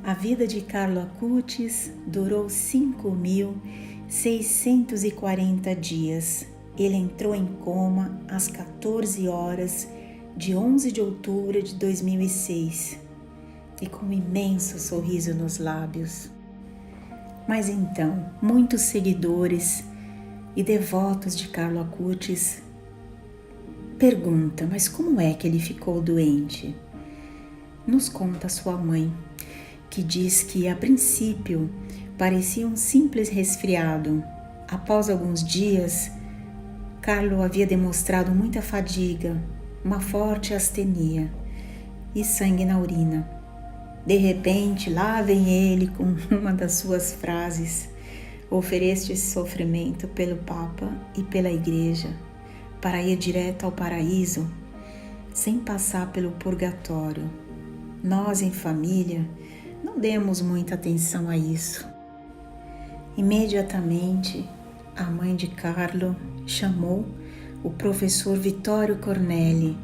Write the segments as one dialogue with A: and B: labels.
A: A vida de Carlo Acutis durou 5.640 dias. Ele entrou em coma às 14 horas de 11 de outubro de 2006 e com um imenso sorriso nos lábios. Mas então, muitos seguidores e devotos de Carlo Acutis perguntam: mas como é que ele ficou doente? Nos conta sua mãe, que diz que a princípio parecia um simples resfriado. Após alguns dias, Carlo havia demonstrado muita fadiga, uma forte astenia e sangue na urina. De repente, lá vem ele com uma das suas frases: ofereço esse sofrimento pelo Papa e pela Igreja, para ir direto ao paraíso, sem passar pelo purgatório. Nós, em família, não demos muita atenção a isso. Imediatamente, a mãe de Carlo chamou o professor Vittorio Cornelli,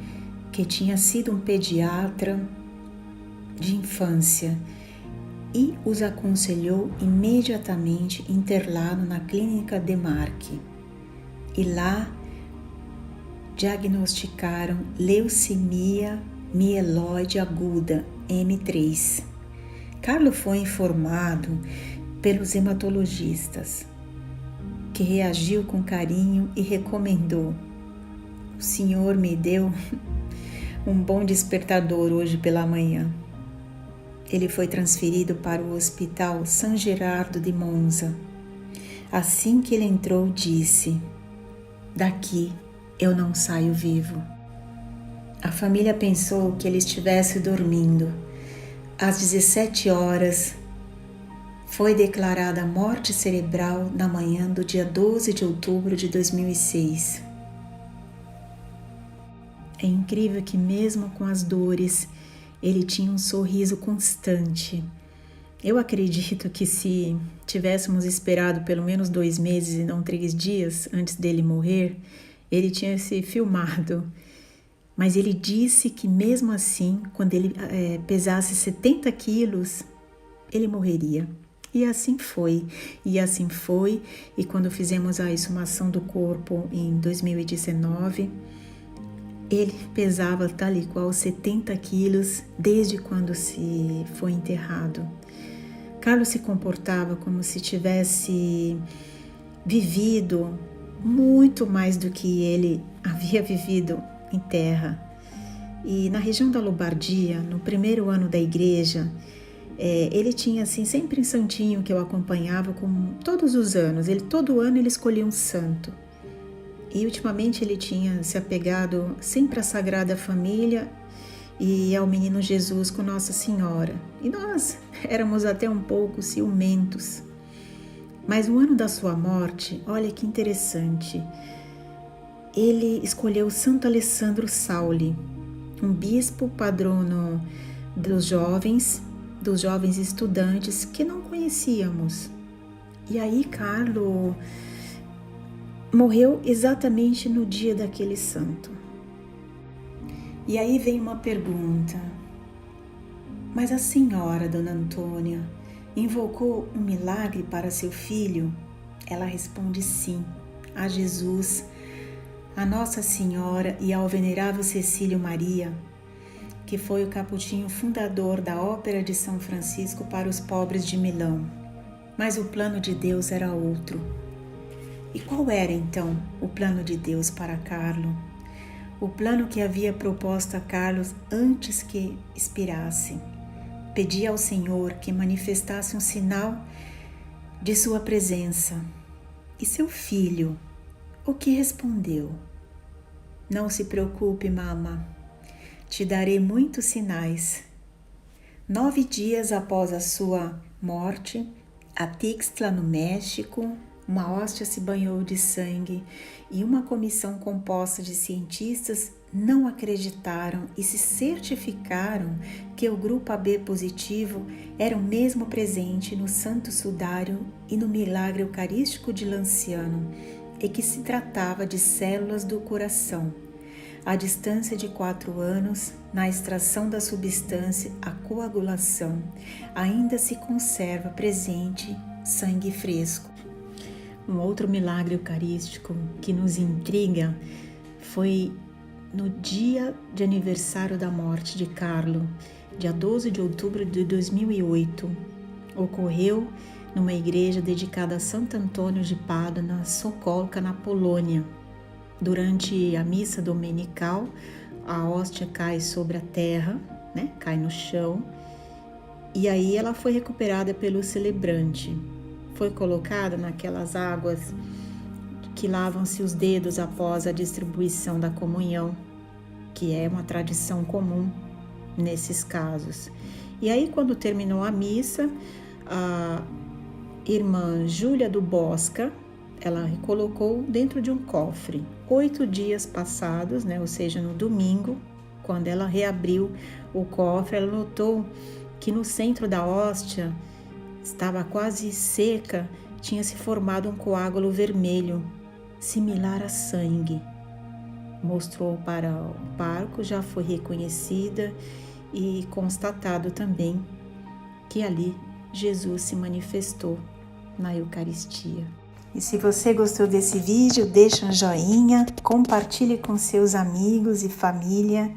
A: que tinha sido um pediatra de infância, e os aconselhou imediatamente interná-lo na clínica Demarchi. E lá diagnosticaram leucemia mieloide aguda, M3. Carlo foi informado pelos hematologistas, que reagiu com carinho e recomendou: o senhor me deu um bom despertador hoje pela manhã. Ele foi transferido para o Hospital San Gerardo de Monza. Assim que ele entrou, disse: daqui eu não saio vivo. A família pensou que ele estivesse dormindo. Às 17 horas, foi declarada a morte cerebral na manhã do dia 12 de outubro de 2006. É incrível que mesmo com as dores, ele tinha um sorriso constante. Eu acredito que se tivéssemos esperado pelo menos 2 meses e não 3 dias antes dele morrer, ele tinha se filmado. Mas ele disse que mesmo assim, quando ele pesasse 70 quilos, ele morreria. E assim foi. E quando fizemos a exumação do corpo em 2019, ele pesava tal e qual 70 quilos desde quando se foi enterrado. Carlos se comportava como se tivesse vivido muito mais do que ele havia vivido em terra. E na região da Lombardia, no primeiro ano da igreja, ele tinha assim sempre um santinho que eu acompanhava como todos os anos. Todo ano ele escolhia um santo. E ultimamente ele tinha se apegado sempre à Sagrada Família e ao Menino Jesus com Nossa Senhora. E nós éramos até um pouco ciumentos. Mas no ano da sua morte, olha que interessante, ele escolheu Santo Alessandro Sauli, um bispo patrono dos jovens estudantes que não conhecíamos. E aí Carlo morreu exatamente no dia daquele santo. E aí vem uma pergunta: mas a senhora, Dona Antônia, invocou um milagre para seu filho? Ela responde sim, a Jesus, a Nossa Senhora e ao venerável Cecílio Maria, que foi o capuchinho fundador da Ópera de São Francisco para os pobres de Milão. Mas o plano de Deus era outro. E qual era então o plano de Deus para Carlo? O plano que havia proposto a Carlos antes que expirasse. Pedia ao Senhor que manifestasse um sinal de sua presença. E seu filho, o que respondeu? Não se preocupe, mama, te darei muitos sinais. 9 dias após a sua morte, a Tixtla, no México, uma hóstia se banhou de sangue e uma comissão composta de cientistas não acreditaram e se certificaram que o grupo AB positivo era o mesmo presente no Santo Sudário e no milagre eucarístico de Lanciano, e que se tratava de células do coração. À distância de 4 anos, na extração da substância, a coagulação, ainda se conserva presente sangue fresco. Um outro milagre eucarístico que nos intriga foi no dia de aniversário da morte de Carlo, dia 12 de outubro de 2008. Ocorreu numa igreja dedicada a Santo Antônio de Pádua, na Sokolka, na Polônia. Durante a missa dominical, a hóstia cai sobre a terra, cai no chão, e aí ela foi recuperada pelo celebrante. Foi colocada naquelas águas que lavam-se os dedos após a distribuição da comunhão, que é uma tradição comum nesses casos. E aí, quando terminou a missa, a irmã Júlia do Bosca, ela colocou dentro de um cofre. 8 dias passados, ou seja, no domingo, quando ela reabriu o cofre, ela notou que no centro da hóstia estava quase seca, tinha se formado um coágulo vermelho, similar a sangue. Mostrou para o pároco, já foi reconhecida e constatado também que ali Jesus se manifestou na Eucaristia. E se você gostou desse vídeo, deixa um joinha, compartilhe com seus amigos e família.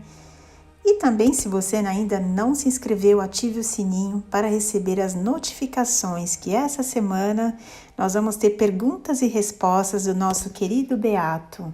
A: E também, se você ainda não se inscreveu, ative o sininho para receber as notificações que essa semana nós vamos ter perguntas e respostas do nosso querido Beato.